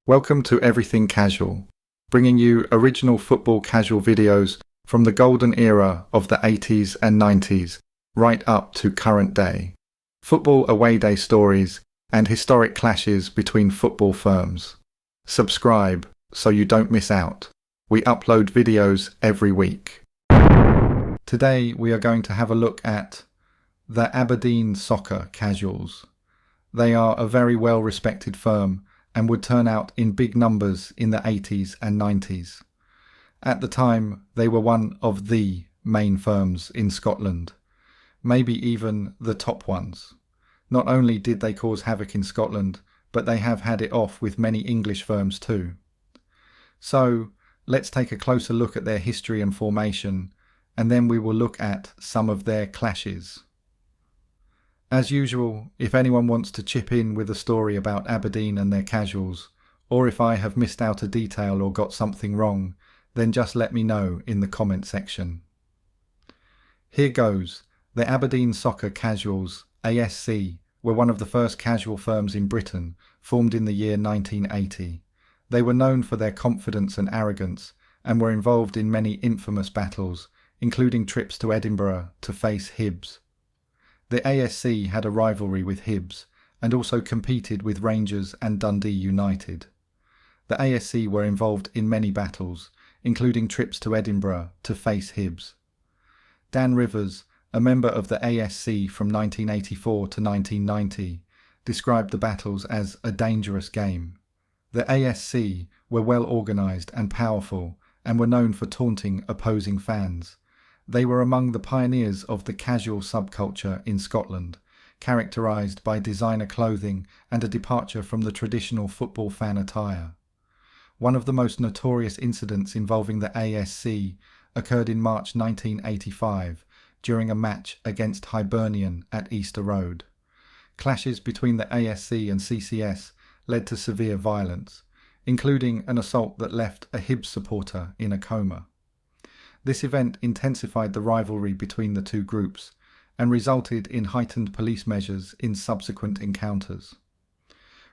Welcome to Everything Casual, bringing you original football casual videos from the golden era of the 80s and 90s, right up to current day. Football away day stories and historic clashes between football firms. Subscribe so you don't miss out. We upload videos every week. Today we are going to have a look at the Aberdeen Soccer Casuals. They are a very well respected firm and would turn out in big numbers in the 80s and 90s. At the time, they were one of the main firms in Scotland, maybe even the top ones. Not only did they cause havoc in Scotland, but they have had it off with many English firms too. So, let's take a closer look at their history and formation, and then we will look at some of their clashes. As usual, if anyone wants to chip in with a story about Aberdeen and their casuals, or if I have missed out a detail or got something wrong, then just let me know in the comment section. Here goes. The Aberdeen Soccer Casuals, ASC, were one of the first casual firms in Britain, formed in the year 1980. They were known for their confidence and arrogance, and were involved in many infamous battles, including trips to Edinburgh to face Hibs. The ASC had a rivalry with Hibs and also competed with Rangers and Dundee United. The ASC were involved in many battles, including trips to Edinburgh to face Hibs. Dan Rivers, a member of the ASC from 1984 to 1990, described the battles as a dangerous game. The ASC were well organised and powerful and were known for taunting opposing fans. They were among the pioneers of the casual subculture in Scotland, characterised by designer clothing and a departure from the traditional football fan attire. One of the most notorious incidents involving the ASC occurred in March 1985 during a match against Hibernian at Easter Road. Clashes between the ASC and CCS led to severe violence, including an assault that left a Hibs supporter in a coma. This event intensified the rivalry between the two groups and resulted in heightened police measures in subsequent encounters.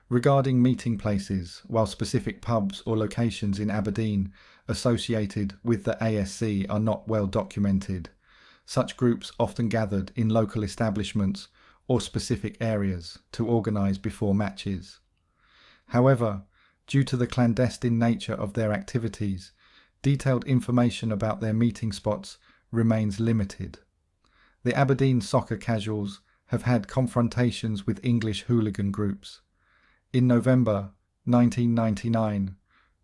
Regarding meeting places, while specific pubs or locations in Aberdeen associated with the ASC are not well documented, such groups often gathered in local establishments or specific areas to organise before matches. However, due to the clandestine nature of their activities, detailed information about their meeting spots remains limited. The Aberdeen Soccer Casuals have had confrontations with English hooligan groups. In November 1999,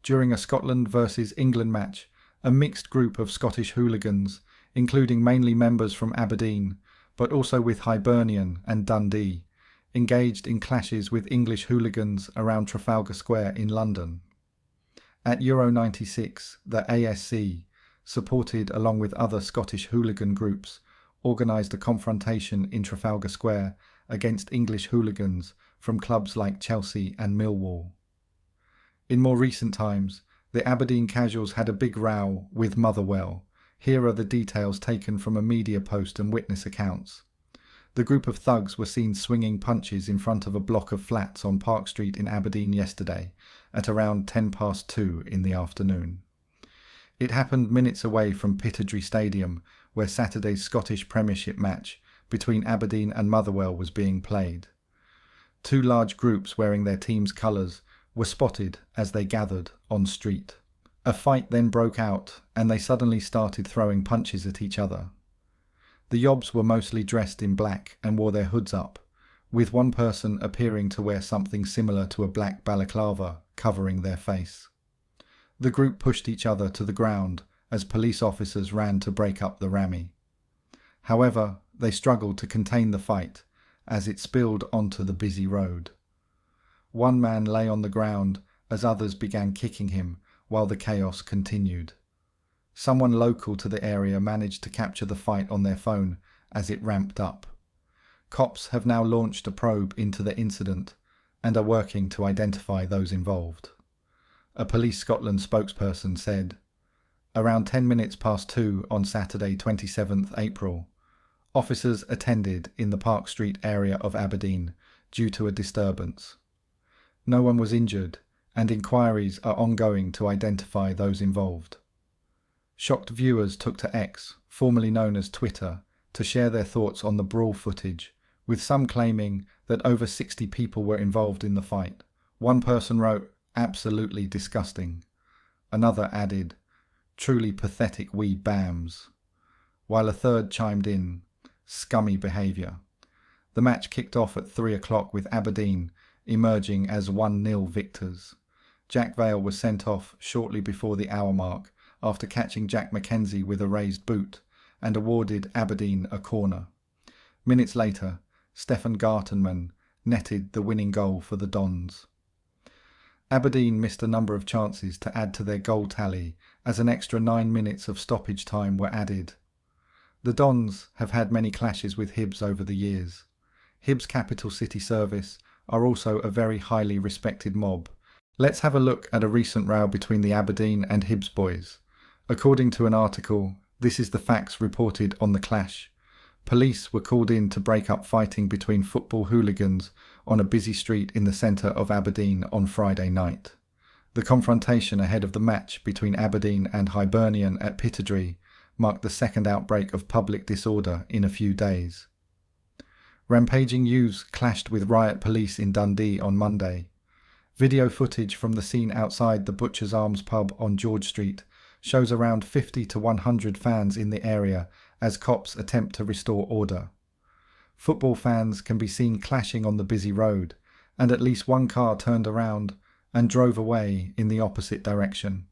during a Scotland versus England match, a mixed group of Scottish hooligans, including mainly members from Aberdeen, but also with Hibernian and Dundee, engaged in clashes with English hooligans around Trafalgar Square in London. At Euro 96, the ASC, supported along with other Scottish hooligan groups, organised a confrontation in Trafalgar Square against English hooligans from clubs like Chelsea and Millwall. In more recent times, the Aberdeen Casuals had a big row with Motherwell. Here are the details taken from a media post and witness accounts. The group of thugs were seen swinging punches in front of a block of flats on Park Street in Aberdeen yesterday at around 2:10 in the afternoon. It happened minutes away from Pittodrie Stadium, where Saturday's Scottish Premiership match between Aberdeen and Motherwell was being played. Two large groups wearing their team's colours were spotted as they gathered on street. A fight then broke out and they suddenly started throwing punches at each other. The yobs were mostly dressed in black and wore their hoods up, with one person appearing to wear something similar to a black balaclava covering their face. The group pushed each other to the ground as police officers ran to break up the rammy. However, they struggled to contain the fight as it spilled onto the busy road. One man lay on the ground as others began kicking him while the chaos continued. Someone local to the area managed to capture the fight on their phone as it ramped up. Cops have now launched a probe into the incident and are working to identify those involved. A Police Scotland spokesperson said, "Around 10 minutes past 2 on Saturday 27th April, officers attended in the Park Street area of Aberdeen due to a disturbance. No one was injured and inquiries are ongoing to identify those involved. Shocked viewers took to X, formerly known as Twitter, to share their thoughts on the brawl footage, with some claiming that over 60 people were involved in the fight. One person wrote, "Absolutely disgusting." Another added, "Truly pathetic wee bams," while a third chimed in, "Scummy behaviour." The match kicked off at 3 o'clock with Aberdeen emerging as 1-0 victors. Jack Vale was sent off shortly before the hour mark after catching Jack Mackenzie with a raised boot and awarded Aberdeen a corner. Minutes later, Stefan Gartenmann netted the winning goal for the Dons. Aberdeen missed a number of chances to add to their goal tally as an extra 9 minutes of stoppage time were added. The Dons have had many clashes with Hibs over the years. Hibs' capital city service are also a very highly respected mob. Let's have a look at a recent row between the Aberdeen and Hibs boys. According to an article, this is the facts reported on the clash. Police were called in to break up fighting between football hooligans on a busy street in the centre of Aberdeen on Friday night. The confrontation ahead of the match between Aberdeen and Hibernian at Pittodrie marked the second outbreak of public disorder in a few days. Rampaging youths clashed with riot police in Dundee on Monday. Video footage from the scene outside the Butcher's Arms pub on George Street shows around 50 to 100 fans in the area as cops attempt to restore order. Football fans can be seen clashing on the busy road, and at least one car turned around and drove away in the opposite direction.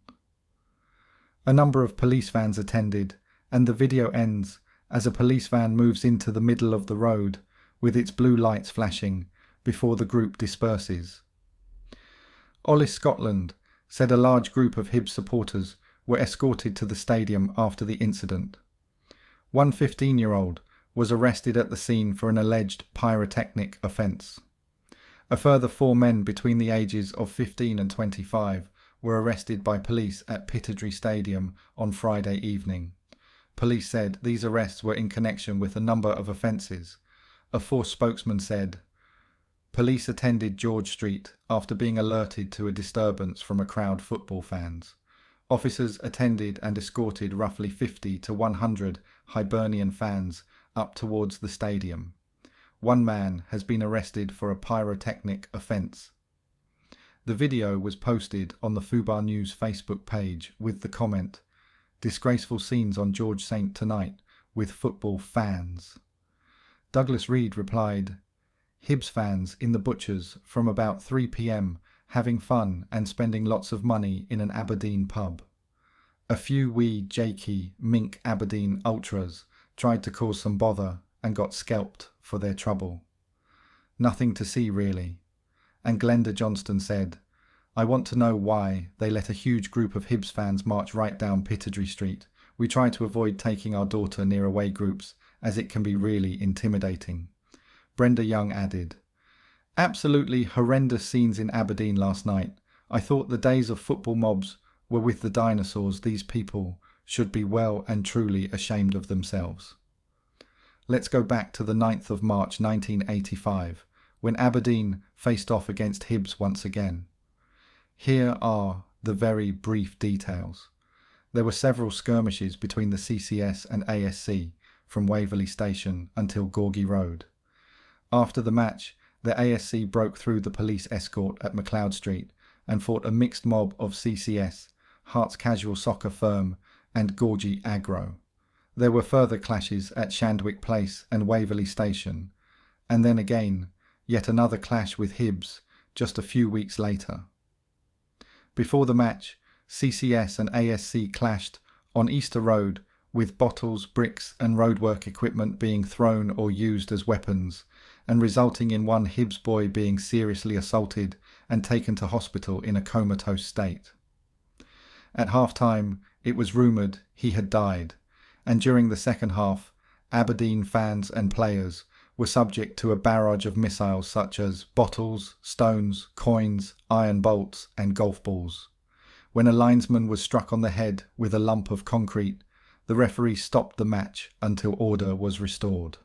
A number of police vans attended, and the video ends as a police van moves into the middle of the road with its blue lights flashing before the group disperses. Ollis Scotland said a large group of Hibs supporters were escorted to the stadium after the incident. One 15-year-old was arrested at the scene for an alleged pyrotechnic offence. A further 4 men between the ages of 15 and 25 were arrested by police at Pittodrie Stadium on Friday evening. Police said these arrests were in connection with a number of offences. A force spokesman said, "Police attended George Street after being alerted to a disturbance from a crowd of football fans. Officers attended and escorted roughly 50 to 100 Hibernian fans up towards the stadium. One man has been arrested for a pyrotechnic offence." The video was posted on the Fubar News Facebook page with the comment, "Disgraceful scenes on George St tonight with football fans." Douglas Reed replied, "Hibs fans in the Butchers from about 3 p.m. having fun and spending lots of money in an Aberdeen pub. A few wee jakey mink Aberdeen ultras tried to cause some bother and got scalped for their trouble. Nothing to see really." And Glenda Johnston said, "I want to know why they let a huge group of Hibs fans march right down Pittodrie Street. We try to avoid taking our daughter near away groups as it can be really intimidating." Brenda Young added, "Absolutely horrendous scenes in Aberdeen last night. I thought the days of football mobs were with the dinosaurs. These people should be well and truly ashamed of themselves." Let's go back to the 9th of March 1985, when Aberdeen faced off against Hibs once again. Here are the very brief details. There were several skirmishes between the CCS and ASC from Waverley Station until Gorgie Road. After the match, the ASC broke through the police escort at McLeod Street and fought a mixed mob of CCS, Hearts Casual Soccer Firm and Gorgie Agro. There were further clashes at Shandwick Place and Waverley Station, and then again, yet another clash with Hibs just a few weeks later. Before the match, CCS and ASC clashed on Easter Road, with bottles, bricks and roadwork equipment being thrown or used as weapons, and resulting in one Hibs boy being seriously assaulted and taken to hospital in a comatose state. At half-time, it was rumoured he had died, and during the second half, Aberdeen fans and players were subject to a barrage of missiles such as bottles, stones, coins, iron bolts and golf balls. When a linesman was struck on the head with a lump of concrete, the referee stopped the match until order was restored.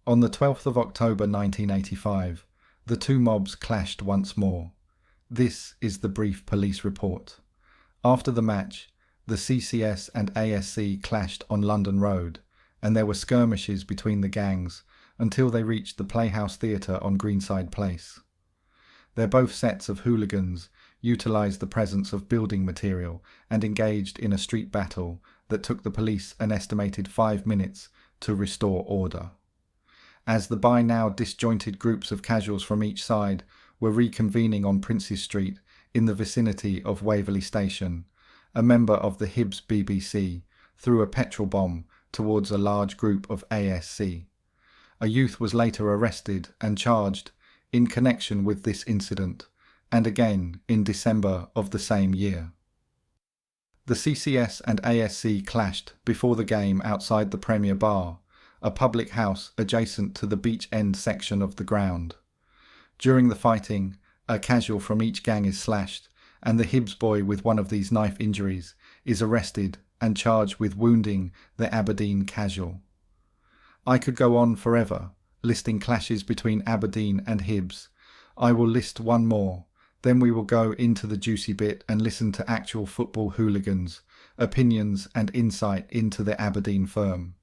On the 12th of October 1985, the two mobs clashed once more. This is the brief police report. After the match, the CCS and ASC clashed on London Road, and there were skirmishes between the gangs until they reached the Playhouse Theatre on Greenside Place. They're both sets of hooligans utilised the presence of building material and engaged in a street battle that took the police an estimated 5 minutes to restore order. As the by now disjointed groups of casuals from each side were reconvening on Princes Street in the vicinity of Waverley Station, a member of the Hibs BBC threw a petrol bomb towards a large group of ASC. A youth was later arrested and charged in connection with this incident, and again in December of the same year. The CCS and ASC clashed before the game outside the Premier Bar, a public house adjacent to the beach end section of the ground. During the fighting, a casual from each gang is slashed, and the Hibs boy with one of these knife injuries is arrested and charged with wounding the Aberdeen casual. I could go on forever, listing clashes between Aberdeen and Hibs. I will list one more, then we will go into the juicy bit and listen to actual football hooligans, opinions and insight into the Aberdeen firm.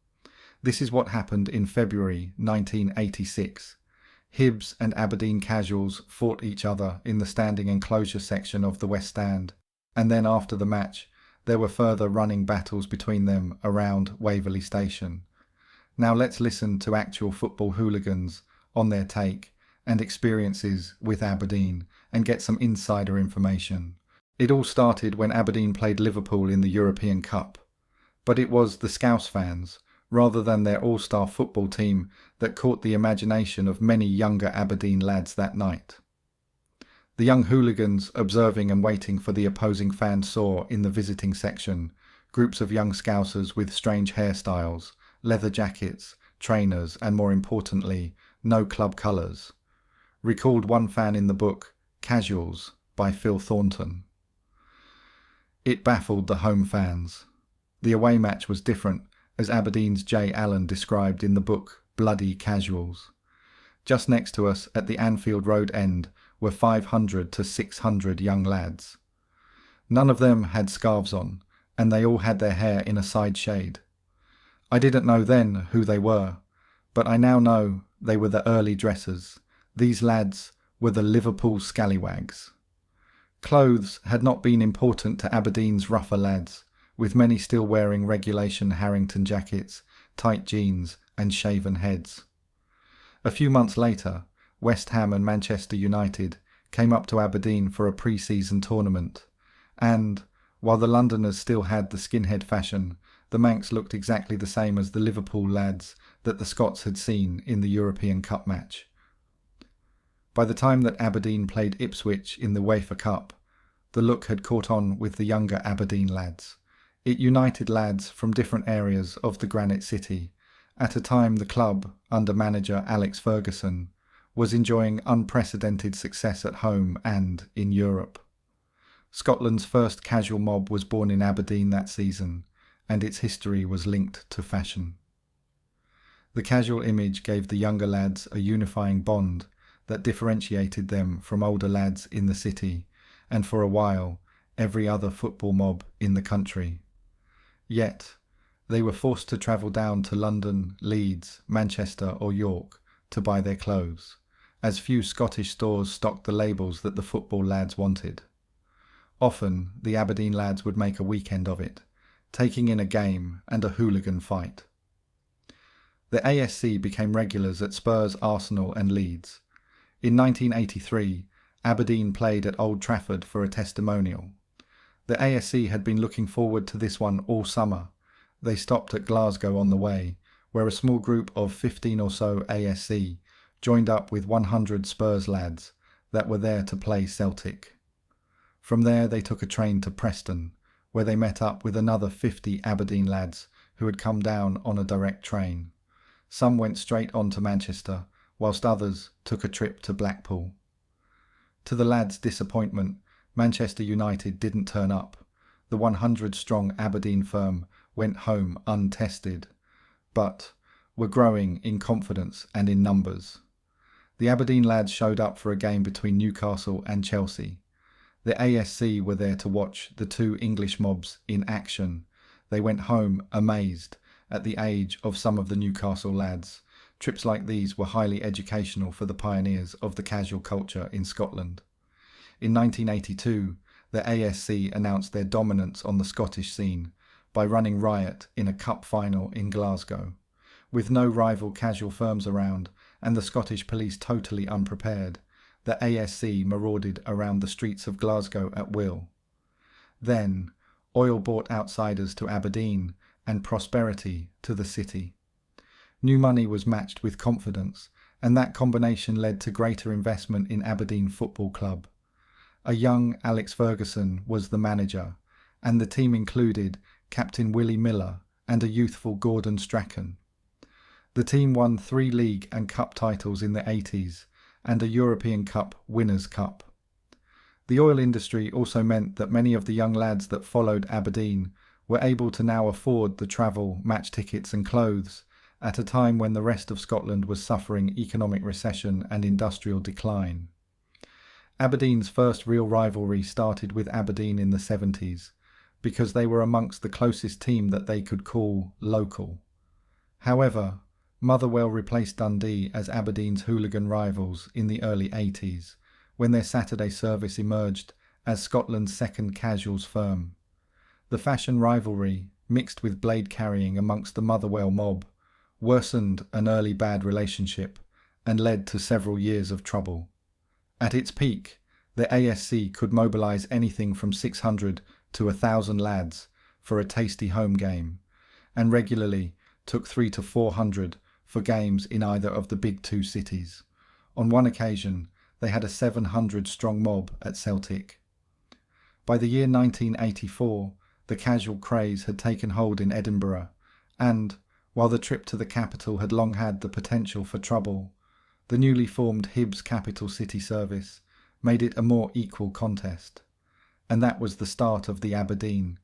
This is what happened in February 1986. Hibs and Aberdeen casuals fought each other in the standing enclosure section of the West Stand, and then after the match there were further running battles between them around Waverley Station. Now let's listen to actual football hooligans on their take and experiences with Aberdeen and get some insider information. It all started when Aberdeen played Liverpool in the European Cup, but it was the Scouse fans, rather than their all-star football team, that caught the imagination of many younger Aberdeen lads that night. The young hooligans observing and waiting for the opposing fans saw in the visiting section groups of young Scousers with strange hairstyles, leather jackets, trainers and more importantly, no club colours. Recalled one fan in the book, Casuals, by Phil Thornton. It baffled the home fans. The away match was different, as Aberdeen's J. Allen described in the book Bloody Casuals. Just next to us at the Anfield Road end were 500 to 600 young lads. None of them had scarves on, and they all had their hair in a side shade. I didn't know then who they were, but I now know they were the early dressers. These lads were the Liverpool scallywags. Clothes had not been important to Aberdeen's rougher lads, with many still wearing regulation Harrington jackets, tight jeans and shaven heads. A few months later, West Ham and Manchester United came up to Aberdeen for a pre-season tournament, and, while the Londoners still had the skinhead fashion, the Manx looked exactly the same as the Liverpool lads that the Scots had seen in the European Cup match. By the time that Aberdeen played Ipswich in the UEFA Cup, the look had caught on with the younger Aberdeen lads. It united lads from different areas of the Granite City, at a time the club, under manager Alex Ferguson, was enjoying unprecedented success at home and in Europe. Scotland's first casual mob was born in Aberdeen that season, and its history was linked to fashion. The casual image gave the younger lads a unifying bond that differentiated them from older lads in the city, and for a while, every other football mob in the country. Yet, they were forced to travel down to London, Leeds, Manchester or York to buy their clothes, as few Scottish stores stocked the labels that the football lads wanted. Often, the Aberdeen lads would make a weekend of it, taking in a game and a hooligan fight. The ASC became regulars at Spurs, Arsenal and Leeds. In 1983, Aberdeen played at Old Trafford for a testimonial. The ASC had been looking forward to this one all summer. They stopped at Glasgow on the way, where a small group of 15 or so ASC joined up with 100 Spurs lads that were there to play Celtic. From there they took a train to Preston, where they met up with another 50 Aberdeen lads who had come down on a direct train. Some went straight on to Manchester, whilst others took a trip to Blackpool. To the lads' disappointment, Manchester United didn't turn up. The 100-strong Aberdeen firm went home untested, but were growing in confidence and in numbers. The Aberdeen lads showed up for a game between Newcastle and Chelsea. The ASC were there to watch the two English mobs in action. They went home amazed at the age of some of the Newcastle lads. Trips like these were highly educational for the pioneers of the casual culture in Scotland. In 1982, the ASC announced their dominance on the Scottish scene by running riot in a cup final in Glasgow. With no rival casual firms around and the Scottish police totally unprepared, the ASC marauded around the streets of Glasgow at will. Then, oil brought outsiders to Aberdeen and prosperity to the city. New money was matched with confidence, and that combination led to greater investment in Aberdeen Football Club. A young Alex Ferguson was the manager, and the team included Captain Willie Miller and a youthful Gordon Strachan. The team won 3 league and cup titles in the 80s and a European Cup Winners' Cup. The oil industry also meant that many of the young lads that followed Aberdeen were able to now afford the travel, match tickets and clothes at a time when the rest of Scotland was suffering economic recession and industrial decline. Aberdeen's first real rivalry started with Aberdeen in the 70s, because they were amongst the closest team that they could call local. However, Motherwell replaced Dundee as Aberdeen's hooligan rivals in the early 80s, when their Saturday service emerged as Scotland's second casuals firm. The fashion rivalry, mixed with blade carrying amongst the Motherwell mob, worsened an early bad relationship and led to several years of trouble. At its peak, the ASC could mobilise anything from 600 to 1,000 lads for a tasty home game, and regularly took 300 to 400 for games in either of the big 2 cities. On one occasion, they had a 700-strong mob at Celtic. By the year 1984, the casual craze had taken hold in Edinburgh, and, while the trip to the capital had long had the potential for trouble, the newly formed Hibs Capital City Service made it a more equal contest. And that was the start of the Aberdeen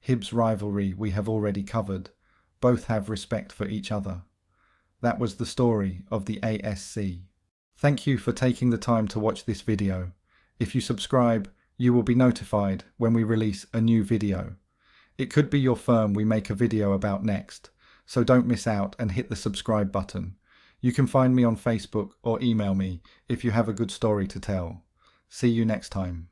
Hibs rivalry we have already covered. Both have respect for each other. That was the story of the ASC. Thank you for taking the time to watch this video. If you subscribe, you will be notified when we release a new video. It could be your firm we make a video about next, so don't miss out and hit the subscribe button. You can find me on Facebook or email me if you have a good story to tell. See you next time.